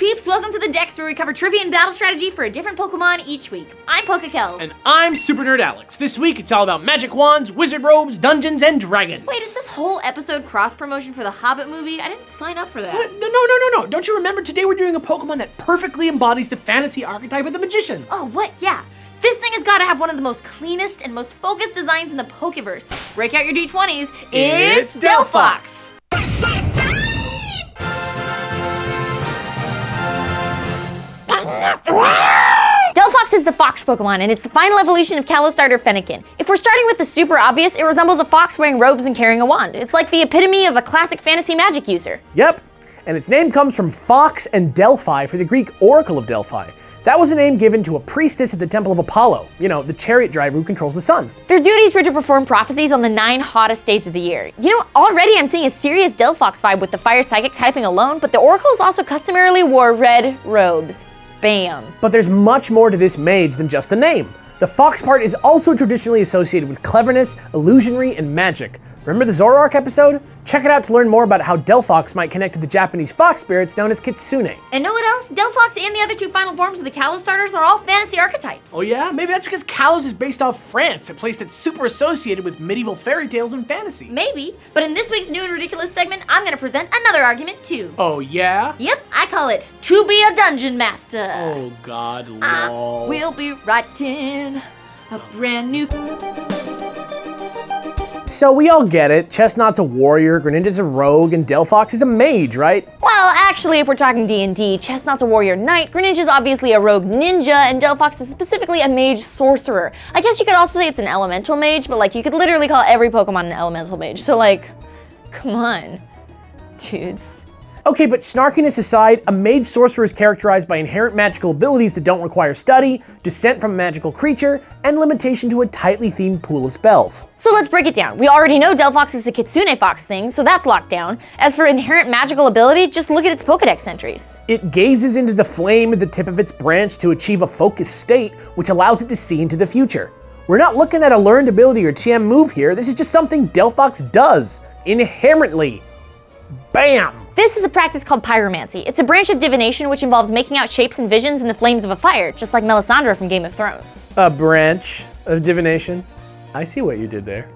peeps? Welcome to the Dex, where we cover trivia and battle strategy for a different Pokemon each week. I'm PokeKellz. And I'm Super Nerd Alex. This week it's all about magic wands, wizard robes, dungeons, and dragons. Wait, is this whole episode cross-promotion for the Hobbit movie? I didn't sign up for that. What? No. Don't you remember today we're doing a Pokemon that perfectly embodies the fantasy archetype of the magician? Oh, what? Yeah. This thing has got to have one of the most cleanest and most focused designs in the Pokeverse. Break out your D20s. It's Delphox! Delphox is the fox Pokemon, and it's the final evolution of Calostarter Fennekin. If we're starting with the super obvious, it resembles a fox wearing robes and carrying a wand. It's like the epitome of a classic fantasy magic user. Yep, and its name comes from Fox and Delphi for the Greek Oracle of Delphi. That was a name given to a priestess at the Temple of Apollo, the chariot driver who controls the sun. Their duties were to perform prophecies on the 9 hottest days of the year. Already I'm seeing a serious Delphox vibe with the fire psychic typing alone, but the oracles also customarily wore red robes. Bam. But there's much more to this mage than just a name. The fox part is also traditionally associated with cleverness, illusionary, and magic. Remember the Zoroark episode? Check it out to learn more about how Delphox might connect to the Japanese fox spirits known as Kitsune. And know what else? Delphox and the other 2 final forms of the Calostarters are all fantasy archetypes. Oh yeah? Maybe that's because Kalos is based off France, a place that's super associated with medieval fairy tales and fantasy. Maybe, but in this week's new and ridiculous segment, I'm gonna present another argument too. Oh yeah? Yep, I call it To Be a Dungeon Master. Oh god, lol. We'll be writing a brand new... So we all get it. Chestnut's a warrior, Greninja's a rogue, and Delphox is a mage, right? Well, actually, if we're talking D&D, Chestnut's a warrior knight, Greninja's obviously a rogue ninja, and Delphox is specifically a mage sorcerer. I guess you could also say it's an elemental mage, but you could literally call every Pokemon an elemental mage. So come on, dudes. Okay, but snarkiness aside, a mage sorcerer is characterized by inherent magical abilities that don't require study, descent from a magical creature, and limitation to a tightly themed pool of spells. So let's break it down. We already know Delphox is a Kitsune fox thing, so that's locked down. As for inherent magical ability, just look at its Pokedex entries. It gazes into the flame at the tip of its branch to achieve a focused state, which allows it to see into the future. We're not looking at a learned ability or TM move here, this is just something Delphox does, inherently. Bam! This is a practice called pyromancy. It's a branch of divination which involves making out shapes and visions in the flames of a fire, just like Melisandre from Game of Thrones. A branch of divination? I see what you did there.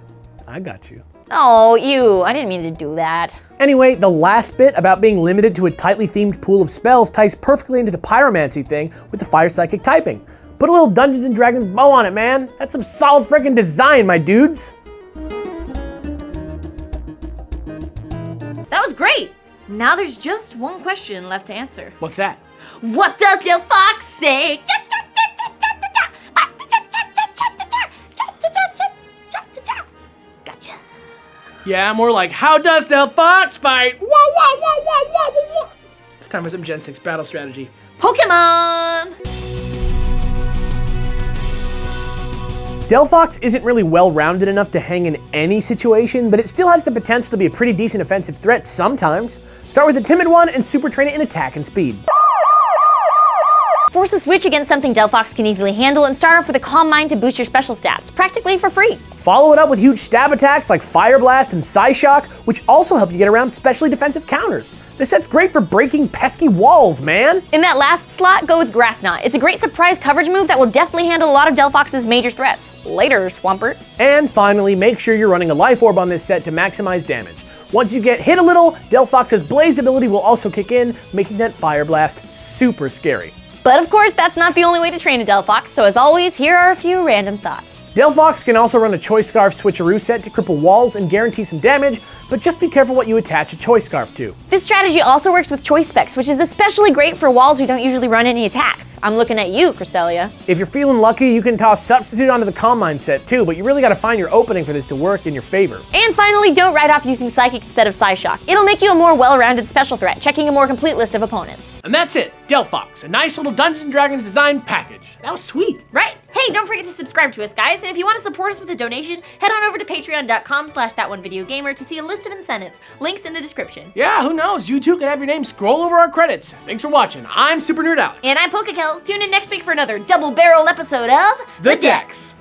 I got you. Oh, I didn't mean to do that. Anyway, the last bit about being limited to a tightly themed pool of spells ties perfectly into the pyromancy thing with the fire psychic typing. Put a little Dungeons and Dragons bow on it, man. That's some solid freaking design, my dudes. That was great! Now there's just one question left to answer. What's that? What does Delphox say? Gotcha. Yeah, more like, how does Delphox fight? Whoa, whoa, whoa, whoa, whoa, whoa, whoa. It's time for some Gen 6 battle strategy. Pokemon! Delphox isn't really well-rounded enough to hang in any situation, but it still has the potential to be a pretty decent offensive threat sometimes. Start with a timid one and super train it in attack and speed. Force a switch against something Delphox can easily handle and start off with a Calm Mind to boost your special stats, practically for free. Follow it up with huge stab attacks like Fire Blast and Psyshock, which also help you get around specially defensive counters. This set's great for breaking pesky walls, man! In that last slot, go with Grass Knot. It's a great surprise coverage move that will definitely handle a lot of Delphox's major threats. Later, Swampert. And finally, make sure you're running a Life Orb on this set to maximize damage. Once you get hit a little, Delphox's Blaze ability will also kick in, making that Fire Blast super scary. But of course, that's not the only way to train a Delphox, so as always, here are a few random thoughts. Delphox can also run a Choice Scarf switcheroo set to cripple walls and guarantee some damage, but just be careful what you attach a Choice Scarf to. This strategy also works with Choice Specs, which is especially great for walls who don't usually run any attacks. I'm looking at you, Cresselia. If you're feeling lucky, you can toss Substitute onto the Calm Mind set too, but you really gotta find your opening for this to work in your favor. And finally, don't write off using Psychic instead of Psyshock. It'll make you a more well-rounded special threat, checking a more complete list of opponents. And that's it, Delphox, a nice little Dungeons & Dragons design package. That was sweet. Right? Hey, don't forget to subscribe to us, guys, and if you want to support us with a donation, head on over to patreon.com/thatonevideogamer to see a list of incentives. Links in the description. Yeah, who knows? You too could have your name scroll over our credits. Thanks for watching. I'm Super Nerd Alex. And I'm PokeKellz. Tune in next week for another double-barreled episode of The Dex.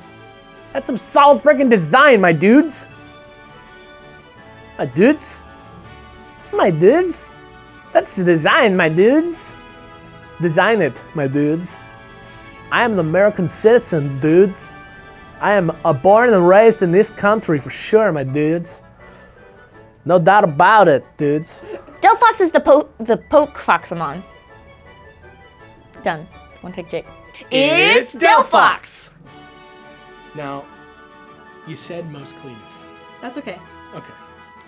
That's some solid freaking design, my dudes. My dudes? My dudes? That's the design, my dudes. design it, my dudes. I am an American citizen, dudes. I am born and raised in this country for sure, my dudes. No doubt about it, dudes. Delphox is the PokeKellz. Done. One take, Jake. It's Delphox! Now, you said most cleanest. That's okay. Okay.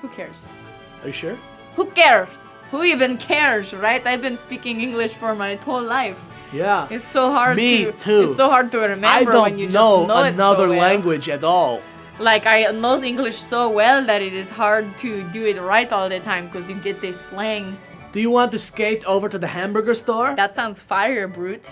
Who cares? Are you sure? Who cares? Who even cares, right? I've been speaking English for my whole life. Yeah. It's so hard Me to too. It's so hard to remember I when you don't just know another it so well. language at all. Like I know English so well that it is hard to do it right all the time because you get this slang. Do you want to skate over to the hamburger store? That sounds fire, brute.